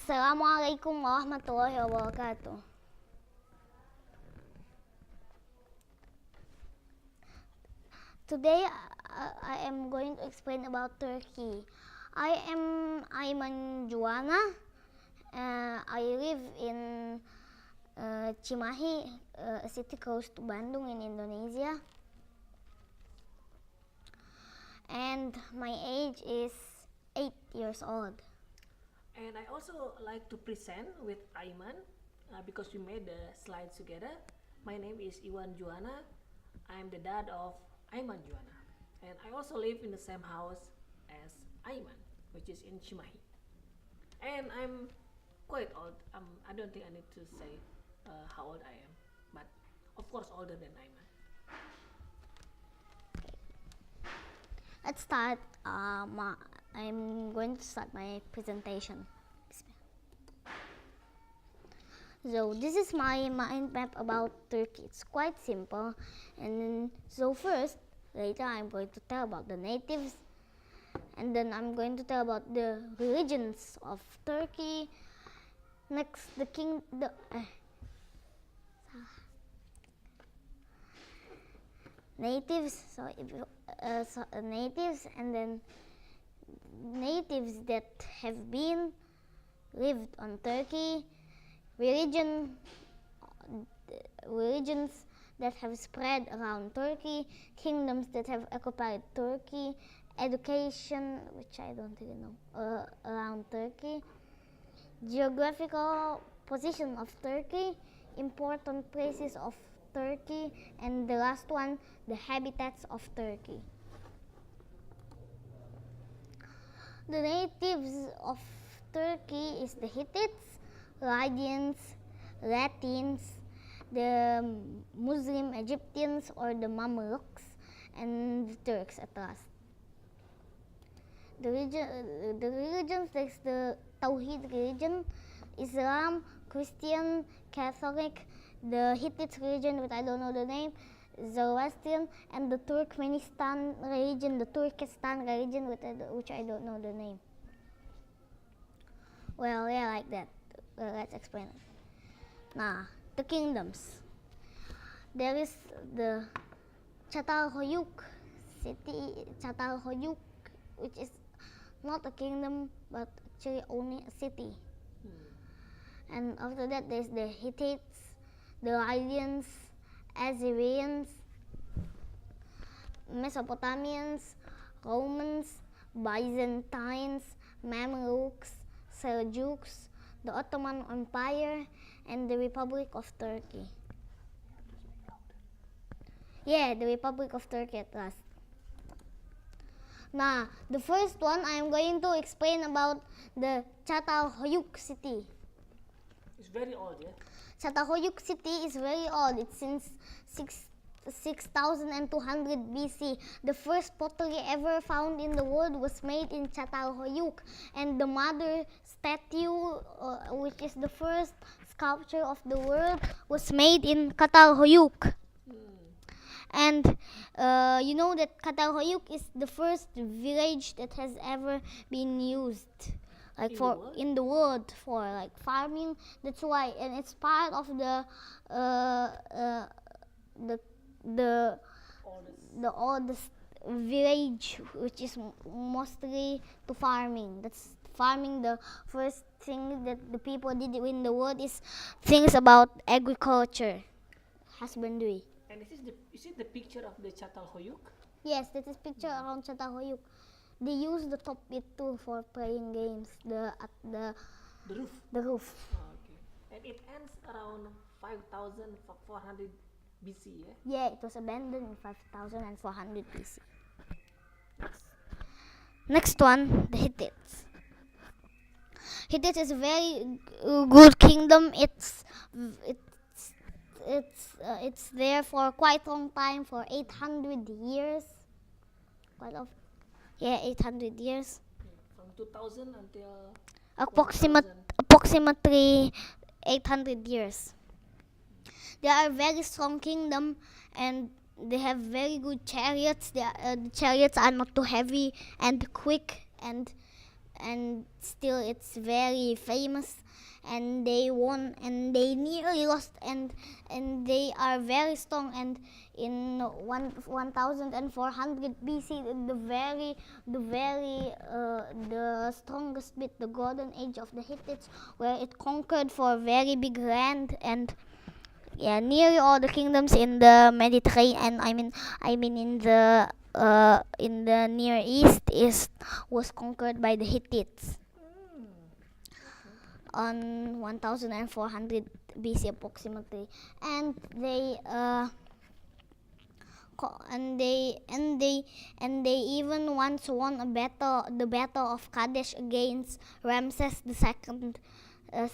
Assalamualaikum warahmatullahi wabarakatuh. Today I am going to explain about Turkey. I am Aiman Juwana. I live in Cimahi, a city close to Bandung in Indonesia. And my age is 8 years old. And I also like to present with Aiman because we made the slides together. My name is Iwan Juwana. I am the dad of Aiman Juwana. And I also live in the same house as Aiman, which is in Cimahi. And I'm quite old. I don't think I need to say how old I am, but of course older than Aiman. Let's start. I'm going to start my presentation. So this is my mind map about Turkey. It's quite simple. And so first, later I'm going to tell about the natives. And then I'm going to tell about the religions of Turkey. Next, natives. Natives, and then natives that have lived on Turkey, religions that have spread around Turkey, kingdoms that have occupied Turkey, education, which I don't really know, around Turkey, geographical position of Turkey, important places of Turkey, and the last one, the habitats of Turkey. The natives of Turkey is the Hittites, Lydians, Latins, the Muslim Egyptians or the Mamelukes, and the Turks at last. The religions, there's the Tawhid religion, Islam, Christian, Catholic, the Hittite religion, which I don't know the name, Zoroastrian, and the Turkmenistan religion, the Turkestan religion, which I don't know the name. Well, yeah, like that. Let's explain it. Now, the kingdoms. There is the Çatalhöyük city, Çatalhöyük, which is not a kingdom, but actually only a city. And after that, there's the Hittites, the Lydians, Assyrians, Mesopotamians, Romans, Byzantines, Mamelukes, Seljuks, the Ottoman Empire, and the Republic of Turkey. Yeah, the Republic of Turkey at last. Now, the first one I am going to explain about the Çatalhöyük city. It's very old, yeah? Çatalhöyük city is very old. It's since 6200 BC. The first pottery ever found in the world was made in Çatalhöyük, and the mother statue, which is the first sculpture of the world, was made in Çatalhöyük. And you know that Çatalhöyük is the first village that has ever been used in the world for like farming. That's why, and it's part of the oldest village, which is mostly to farming. That's farming. The first thing that the people did in the world is things about agriculture, husbandry. And is it the picture of the Çatalhöyük? Yes, that is picture around Çatalhöyük. They use the top bit too for playing games. The roof. The roof. Oh, okay. And it ends around 5400 BC, yeah? Yeah, it was abandoned in 5400 BC. Next one, the Hittites. Hittites is a very good kingdom. It's there for quite a long time, for 800 years. Quite often. Yeah, 800 years. From 2000 until approximately 800 years. They are a very strong kingdom, and they have very good chariots. The chariots are not too heavy and quick, and and still it's very famous, and they won and they nearly lost, and they are very strong. And in 1400 BC, the strongest bit, the golden age of the Hittites, where it conquered for a very big land, and yeah, nearly all the kingdoms in the Mediterranean, I mean in the Near East was conquered by the Hittites on 1400 BC approximately, and they even once won the battle of Kadesh against Ramses the second, and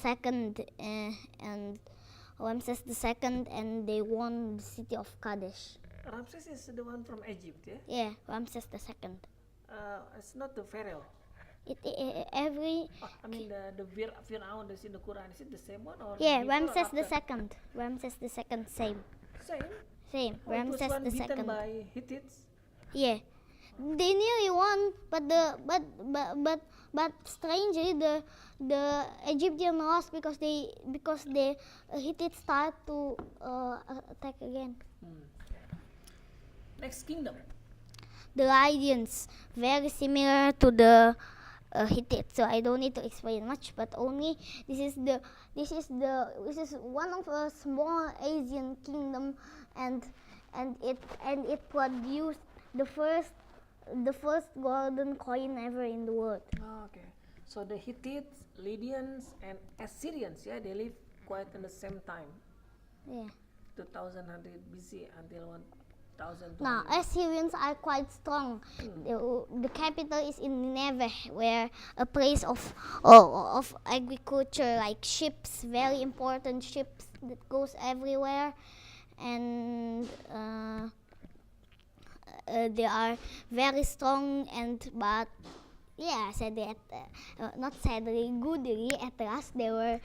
Ramses II, and they won the city of Kadesh. Ramses is the one from Egypt, yeah? Yeah, Ramses II. It's not the pharaoh. Every I mean the Fir'aun that's in the Quran, is it the same one or yeah, before or Ramses after? II. Ramses II, same. Same? Same. Oh, it was Ramses one beaten II. by Hittites? Yeah. They nearly won, but strangely the Egyptian lost because the Hittites start to attack again. Next kingdom. The Lydians, very similar to the Hittites, so I don't need to explain much. But only this is one of a small Asian kingdom, and it produced the first golden coin ever in the world. Oh, okay. So the Hittites, Lydians, and Assyrians, yeah, they live quite in the same time. Yeah. 2100 BC until 1200. Now, Assyrians are quite strong. The capital is in Nineveh, where a place of agriculture, like ships, very important ships that goes everywhere, and they are very strong. But yeah, sadly, not sadly, goodly, at last they were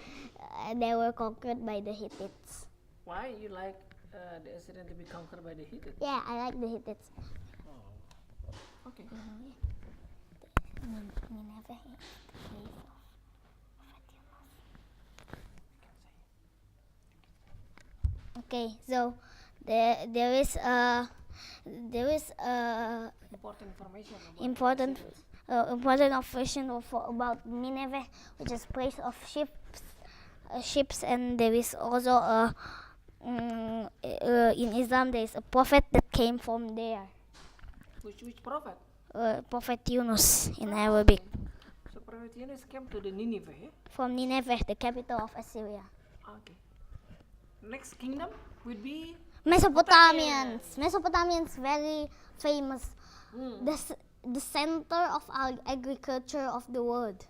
conquered by the Hittites. Why you like the Assyrians to be conquered by the Hittites? Yeah, I like the Hittites. Okay. Nineveh is the place of Okay, so there is Important information about important Assyrians. important information about Nineveh, which is place of ships, and there is also in Islam there is a prophet that came from there. Which prophet? Prophet Yunus in Arabic. So Prophet Yunus came to the Nineveh, yeah? From Nineveh, the capital of Assyria. Okay. Next kingdom would be Mesopotamians very famous. The center of agriculture of the world.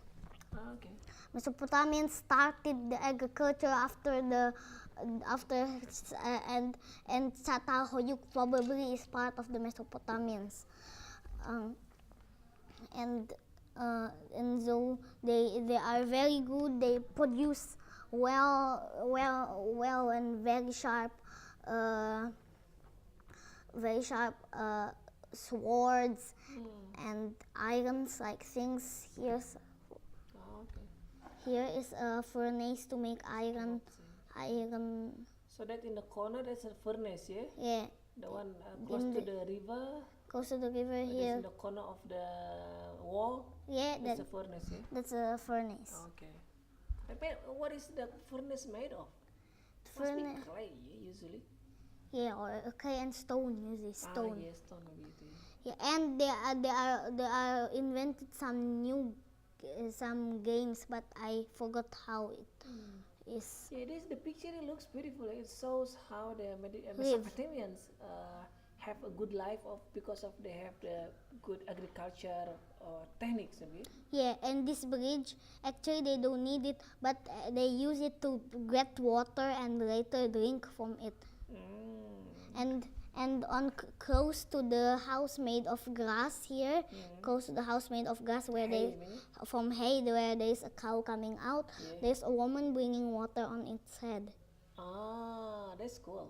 Okay. Mesopotamians started the agriculture and Çatalhöyük probably is part of the Mesopotamians, and so they are very good. They produce well and very sharp swords and irons, like things here. Okay. Here is a furnace to make iron. So that in the corner there's a furnace, yeah? Yeah, The one close to the river. close to the river That's here. in the corner of the wall. Yeah, That's a furnace, yeah? that's a furnace. Okay. But what is the furnace made of? Must be Furnace, clay, yeah, usually. yeah, or clay and stone, usually stone. Ah, yes, stone maybe it is. Yeah, and they are invented some new some games, but I forgot how it is. Yeah, the picture. It looks beautiful. It shows how the Mesopotamians have a good life because of they have the good agriculture techniques. Maybe. Yeah, and this bridge, actually they don't need it, but they use it to get water and later drink from it. And close to the house made of grass here, close to the house made of grass where Hay, from hay, where there is a cow coming out, Yeah. there's a woman bringing water on its head, Ah, that's cool.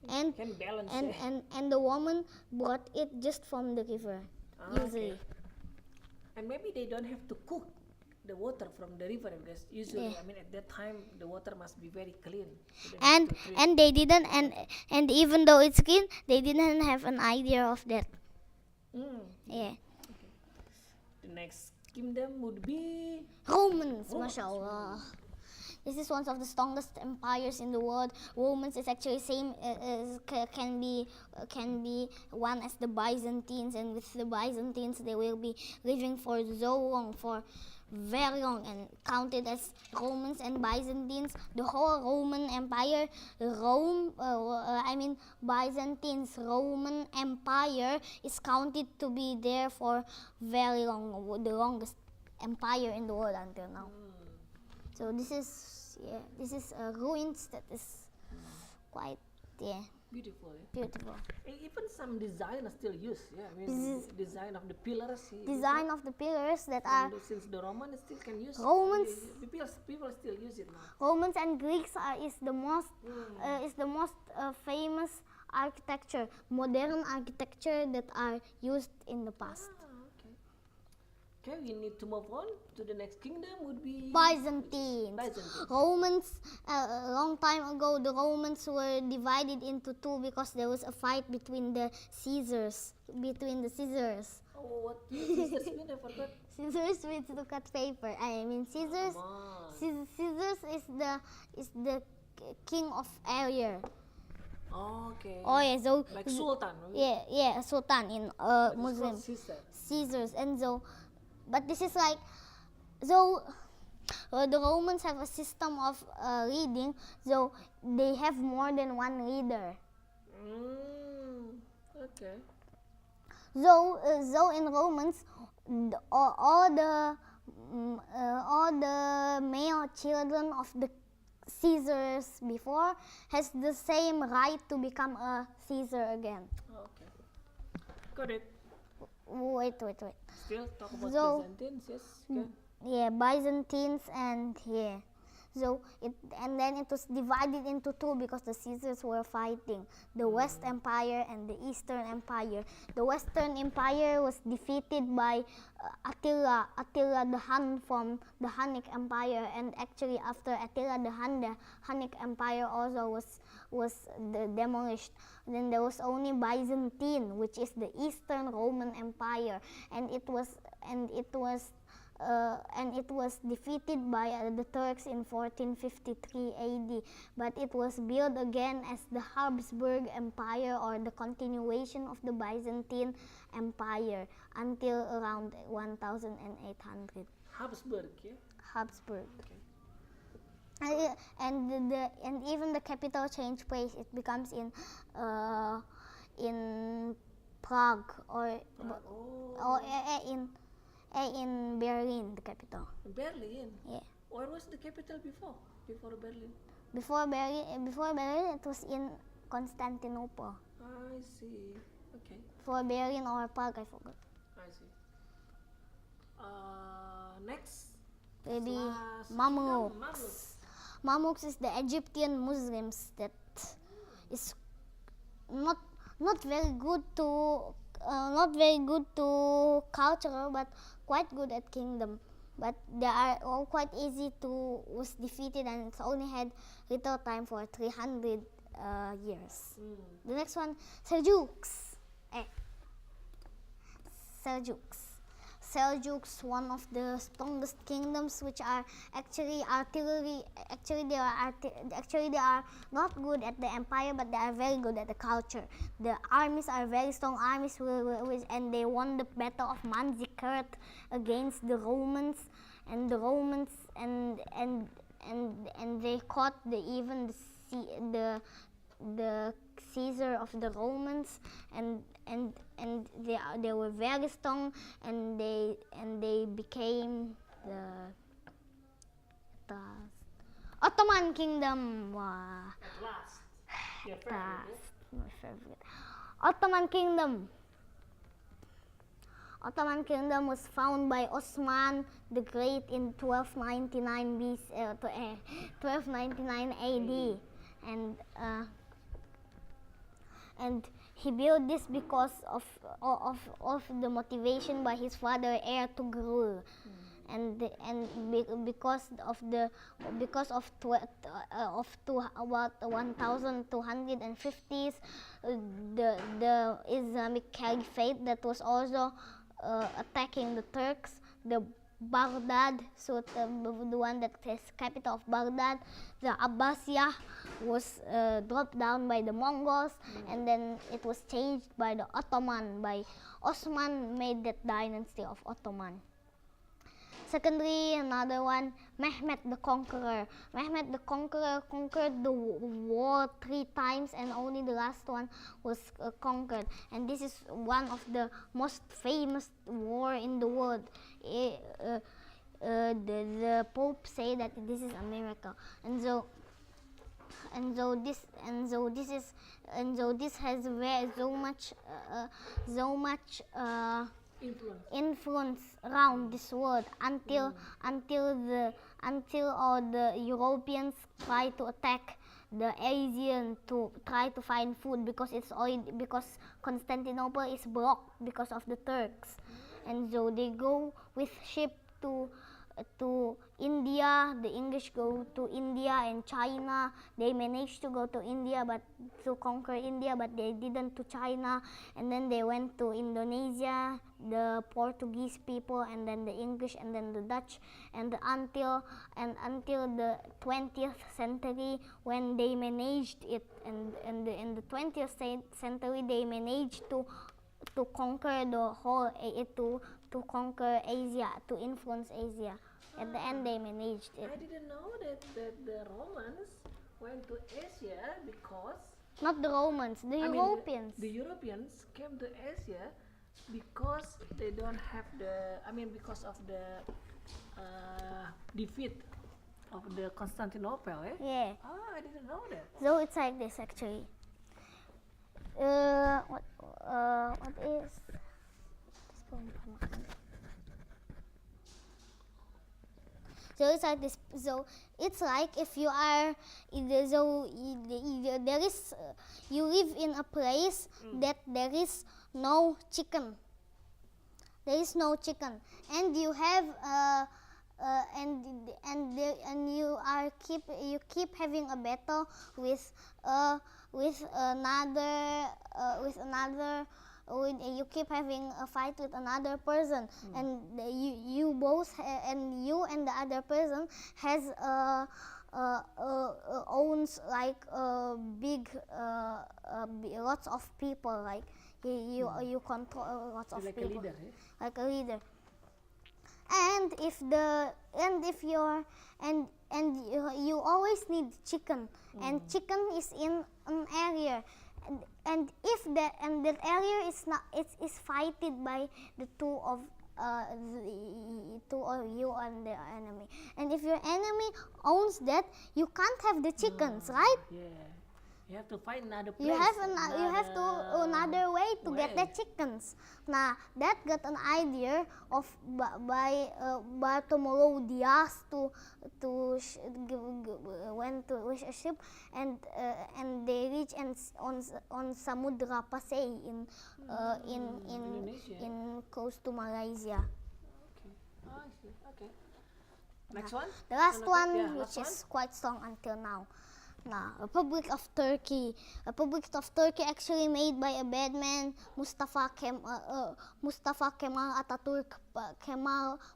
and Can balance and, it. and the woman brought it just from the river, Ah, usually. okay. And maybe they don't have to cook water from the river, because usually, Yeah. I mean, at that time, the water must be very clean. So they have And to treat. and they didn't and even though it's clean, they didn't have an idea of that. Mm. Yeah. The next kingdom would be Romans, Romans. mashallah. This is one of the strongest empires in the world. Romans is actually same can be one as the Byzantines, and with the Byzantines they will be living for so long, for very long, and counted as Romans and Byzantines. The whole Roman Empire, Byzantines Roman Empire is counted to be there for very long, the longest empire in the world until now. So this is ruins that is quite beautiful. beautiful. Even some design are still used. Yeah, I mean, design of the pillars. Design of the pillars that are Since the Romans still can use. Romans. People still use it now. Romans and Greeks is the most famous architecture, modern architecture that are used in the past. Okay. Okay, we need to move on to the next kingdom. Would be Byzantines. Byzantines. Romans, a long time ago, the Romans were divided into two because there was a fight between the Caesars. Oh, what sisters mean? I forgot. Scissors means to cut paper. I mean, Caesars. Come on. Caesars is the king of area. Oh, okay. Oh yeah, so Like Sultan. Right? yeah, Sultan in But it's Muslim. called Caesar. Caesars, and so, but this is like, so the Romans have a system of reading, so they have more than one reader. Okay. So in Romans, all the male children of the Caesars before has the same right to become a Caesar again. Okay. Got it. Wait. Still talk about So- Byzantines, yes. Okay. Yeah, Byzantines and then it was divided into two because the Caesars were fighting, the West Empire and the Eastern Empire. The Western Empire was defeated by Attila the Hun from the Hunnic Empire, and actually after Attila the Hun, the Hunnic Empire also was demolished. Then there was only Byzantine, which is the Eastern Roman Empire, and it was defeated by the Turks in 1453 AD, but it was built again as the Habsburg Empire, or the continuation of the Byzantine Empire, until around 1800. Habsburg, yeah. Habsburg. Okay. And even the capital changed place. It becomes in Prague or in Berlin, the capital. Berlin. Yeah. Where was the capital before? Before Berlin. Before Berlin, it was in Constantinople. I see. Okay. For Berlin or Prague, I forgot. I see. Next. Maybe Last Mamluks. kingdom, Mamluks. Mamluks is the Egyptian Muslims that is not very good to culture, but quite good at kingdom. But they are all quite easy to was defeated, and it's only had little time for 300 years. The next one, Seljuks. Seljuks, one of the strongest kingdoms, which are actually artillery. Actually, they are not good at the empire, but they are very good at the culture. The armies are very strong armies, and they won the battle of Manzikert against the Romans, and they caught the Caesar of the Romans, and they were very strong, and they became the Ottoman Kingdom. Wow. At last. Your That's favorite. my favorite. Ottoman Kingdom. Ottoman Kingdom was founded by Osman the Great in 1299 AD, and he built this because of the motivation by his father Ertugrul, because of about 1250s, the Islamic Caliphate that was also attacking the Turks, the Baghdad, so the one that is capital of Baghdad, the Abbasiyah was dropped down by the Mongols, and then it was changed by the Ottoman. By Osman made that dynasty of Ottoman. Secondly, another one, Mehmet the Conqueror. Mehmet the Conqueror conquered the war 3 times, and only the last one was conquered. And this is one of the most famous war in the world. The Pope say that this is a miracle, and so this has so much influence around this world until all the Europeans try to attack the Asian to try to find food, because Constantinople is blocked because of the Turks, and so they go with ship to India. The English go to India and China. They managed to go to India, but to conquer India, but they didn't to China. And then they went to Indonesia, the Portuguese people, and then the English, and then the Dutch, and until the 20th century, when they managed it, and in the 20th century they managed to conquer the whole to conquer Asia, to influence Asia. At the end, they managed it. I didn't know that the Romans went to Asia because... Not the Romans, the Europeans. The Europeans came to Asia because they don't have because of the defeat of the Constantinople, eh? Yeah. Oh, I didn't know that. So it's like this actually. What is this? So it's like this. So it's like if you are there is you live in a place that there is no chicken. There is no chicken, and you have and you keep having a battle with another. You keep having a fight with another person, and you and the other person has owns like big lots of people, like you control lots of people, like a leader, eh? Like a leader. And you always need chicken, and chicken is in an area. And if that area is not, is fighted by the two of you and the enemy. And if your enemy owns that, you can't have the chickens, right? Yeah, you have to find another place. You have another way to get the chickens. Now that got an idea of by Bartolomeo Diaz went to wish a ship, and they reach on Samudra Pasay in close to Malaysia. Okay. Oh, I see. Okay. Next one. The last one, which is quite strong until now. Republic of Turkey. Republic of Turkey actually made by a bad man, Mustafa Kemal Atatürk.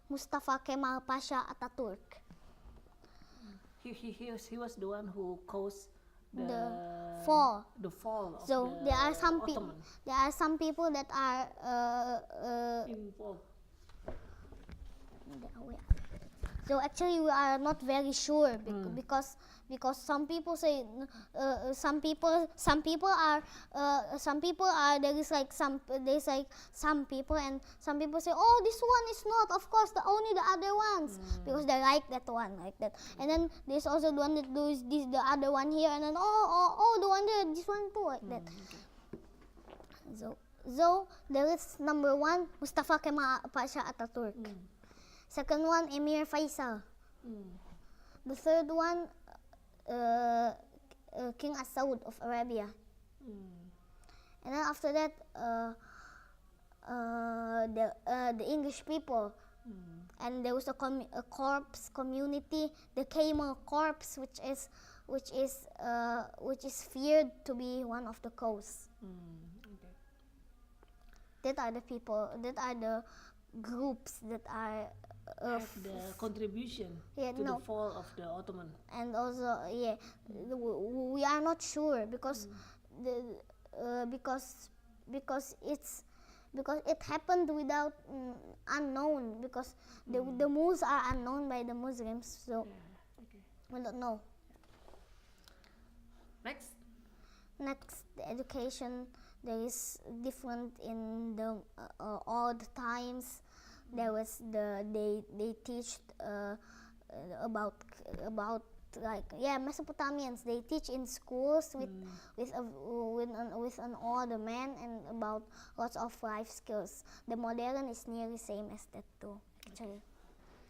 Mustafa Kemal Pasha Atatürk. He was the one who caused the fall. The fall of so the there are some Ottoman. There are some people that are involved. So actually we are not very sure because some people say some people are there's like some people, and some people say, oh, this one is not, of course, only the other ones, because they like that one, like that. And then there's also the one that does this, the other one here, and then oh the one there, this one too, like that. So there is number 1, Mustafa Kemal Pasha Atatürk. Second one, Emir Faisal. The third one, King Saud of Arabia. And then after that, the English people. and there was a corpse community, the camel corpse, which is feared to be one of the cause. Okay. That are the people. That are the groups that are. Have the contribution Yeah, to no. the fall of the Ottoman. And also, yeah, we are not sure because the because it happened without unknown, because the moves are unknown by the Muslims, so Yeah. Okay. we don't know. Next. The education, there is different in the all the times. There was they teach about like Mesopotamians. They teach in schools with an older man, and about lots of life skills. The modern is nearly same as that too, actually.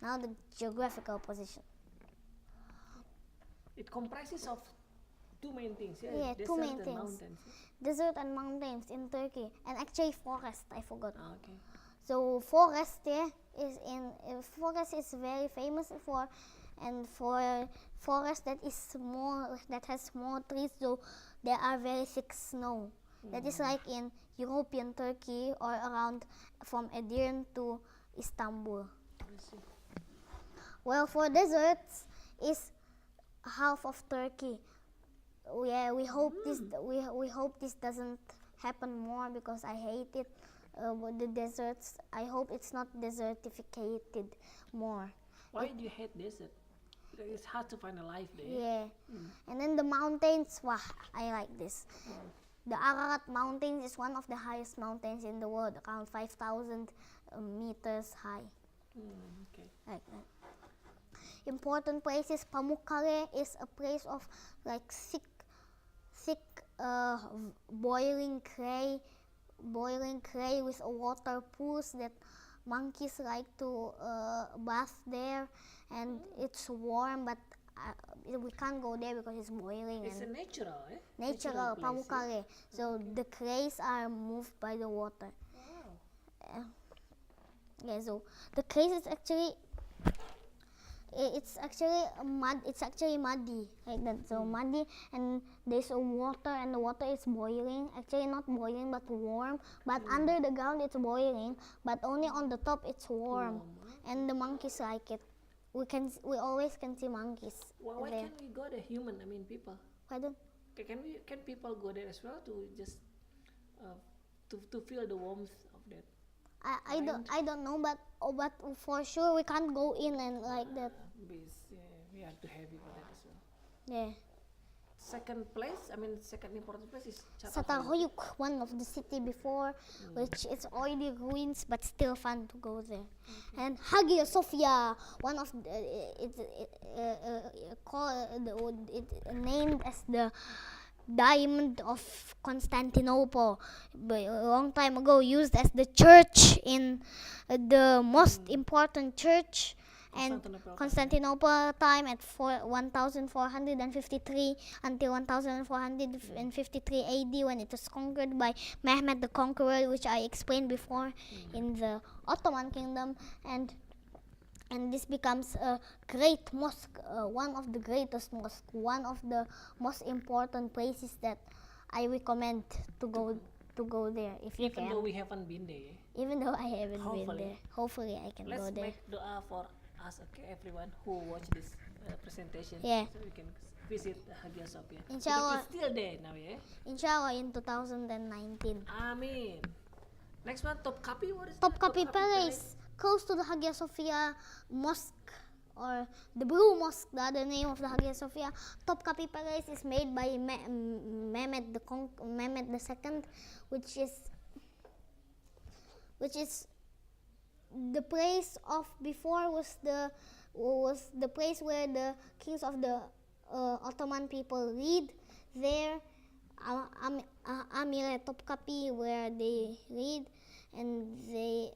Now the geographical position. It comprises of two main things. Yeah, Desert two main and things. mountains. Desert and mountains in Turkey, and actually forest. I forgot. Okay. So forest forest is very famous for, and for forest that has more trees, so there are very thick snow. That is like in European Turkey, or around from Edirne to Istanbul. I see. Well, for deserts is half of Turkey. Yeah, we hope this doesn't happen more, because I hate it. The deserts, I hope it's not desertificated more. Why do you hate desert? Because it's hard to find a life there. Yeah. And then the mountains, wow, I like this. The Ararat Mountains is one of the highest mountains in the world, around 5,000 meters high. Okay. Like that. Important places, Pamukkale is a place of like thick boiling clay with water pools that monkeys like to bath there, and it's warm, but we can't go there because it's boiling. It's and a natural, natural place, Pamukkale. So the clays are moved by the water. Wow. Yeah, so the clays is actually it's actually muddy, like that. So muddy, and there's a water, and the water is boiling. Actually not boiling, but warm. But under the ground it's boiling, but only on the top it's warm. And the monkeys like it. We always can see monkeys Why there. can't we go there, people? Pardon? Can people go there as well to just to feel the warmth of that? I don't know, but for sure we can't go in and like that. We are too heavy for that as well. Yeah. Second important place is Çatalhöyük, one of the city before, which is already ruins, but still fun to go there. And Hagia Sophia, one of the, named as the Diamond of Constantinople, but a long time ago used as the church in the most important church. And Constantinople time at 1453 until 1453 AD, when it was conquered by Mehmed the Conqueror, which I explained before in the Ottoman Kingdom, and this becomes a great mosque, one of the greatest mosques, one of the most important places that I recommend to go there if you can. Even though we haven't been there. Even though I haven't been there, hopefully I can go there. Let's make dua for us, okay, everyone who watch this presentation. Yeah. So we can visit Hagia Sophia. Inshallah. Because it's still there now, yeah. Inshallah in 2019. Amin. Next one, Topkapi. What is Topkapi Palace, close to the Hagia Sophia Mosque, or the Blue Mosque, the other name of the Hagia Sophia. Topkapi Palace is made by Mehmed II, which is the place of before was the place where the kings of the Ottoman people read there. Amir Topkapi, where they read, and they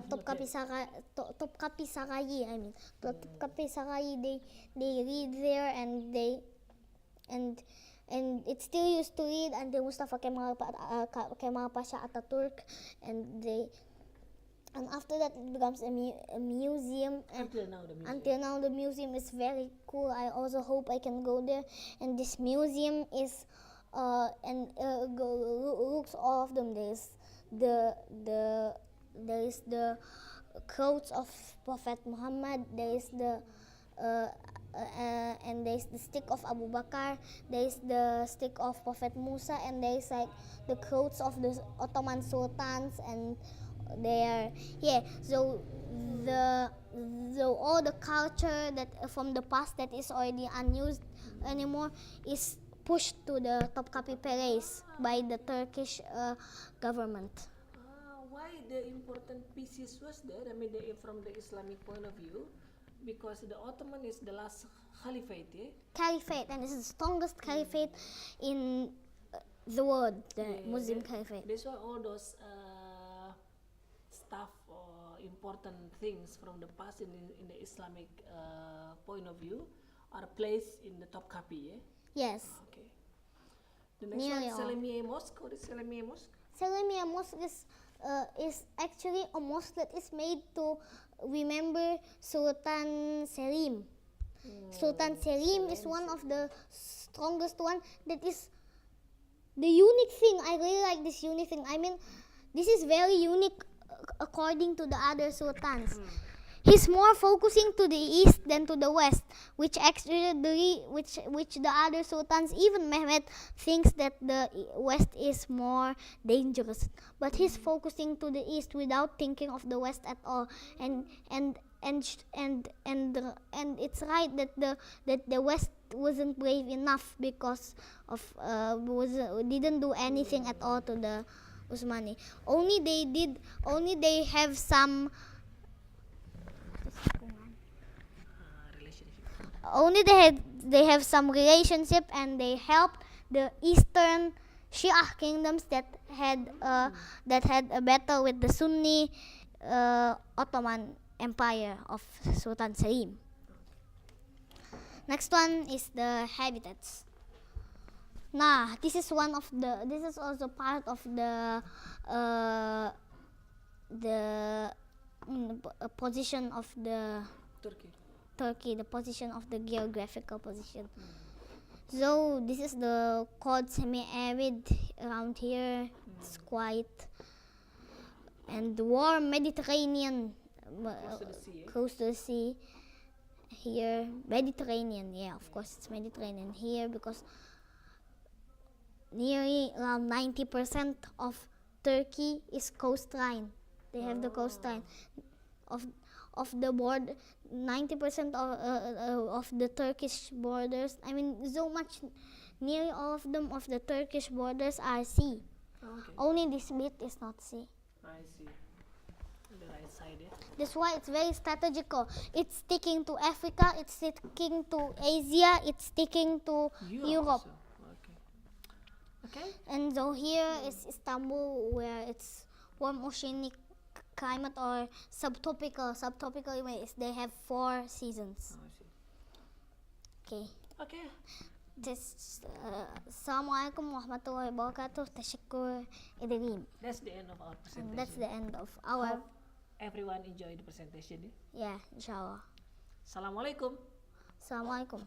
Topkapi Sarayi. Topkapi Sarayi. They read there, and and it's still used to read until Mustafa Kemal Pasha Ataturk, and after that it becomes a museum. Until now the museum is very cool. I also hope I can go there. And this museum is looks all of them. There is the clothes of Prophet Muhammad. There is and there is the stick of Abu Bakar. There is the stick of Prophet Musa, and there is like the clothes of the Ottoman sultans, and so all the culture that from the past that is already unused anymore is pushed to the Topkapi Palace by the Turkish government. Why the important pieces was there? I mean, from the Islamic point of view, because the Ottoman is the last caliphate, yeah? Caliphate, and this is the strongest caliphate in the world, the Muslim caliphate. That's why all those stuff or important things from the past in the Islamic point of view are placed in the Topkapi, yeah? Yes. Okay. The next one, Selimiye Mosque. What is Selimiye Mosque? Selimiye Mosque is actually a mosque that is made to remember Sultan Selim. Sultan Selim is one of the strongest one. That is the unique thing. I really like this unique thing. I mean, this is very unique according to the other sultans. He's more focusing to the east than to the west, which the other sultans, even Mehmed, thinks that the west is more dangerous. But he's focusing to the east without thinking of the west at all. And it's right that the west wasn't brave enough because of didn't do anything at all to the Usmani. Only they have some. Only they have some relationship, and they helped the eastern Shia kingdoms that had a battle with the Sunni Ottoman Empire of Sultan Selim. Next one is the habitats. This is also part of the position of the Turkey, the position of the geographical position. So this is the called semi-arid around here. It's quiet and warm Mediterranean, close to the sea. Here, Mediterranean, of course it's Mediterranean here because nearly around 90% of Turkey is coastline. They have the coastline of the board. 90% of the Turkish borders, I mean, so much, nearly all of them of the Turkish borders are sea. Okay. Only this bit is not sea. I see. On the right side, yeah? That's why it's very strategical. It's sticking to Africa, it's sticking to Asia, it's sticking to Europe. Okay. And so here is Istanbul, where it's warm oceanic climate or subtropical. Subtropical means they have 4 seasons. Okay. Assalamualaikum warahmatullahi wabarakatuh. Tashakkur Idrim. That's the end of our presentation. And that's the end of our. Hope everyone enjoyed the presentation. Yeah, inshallah. Assalamualaikum. Assalamualaikum.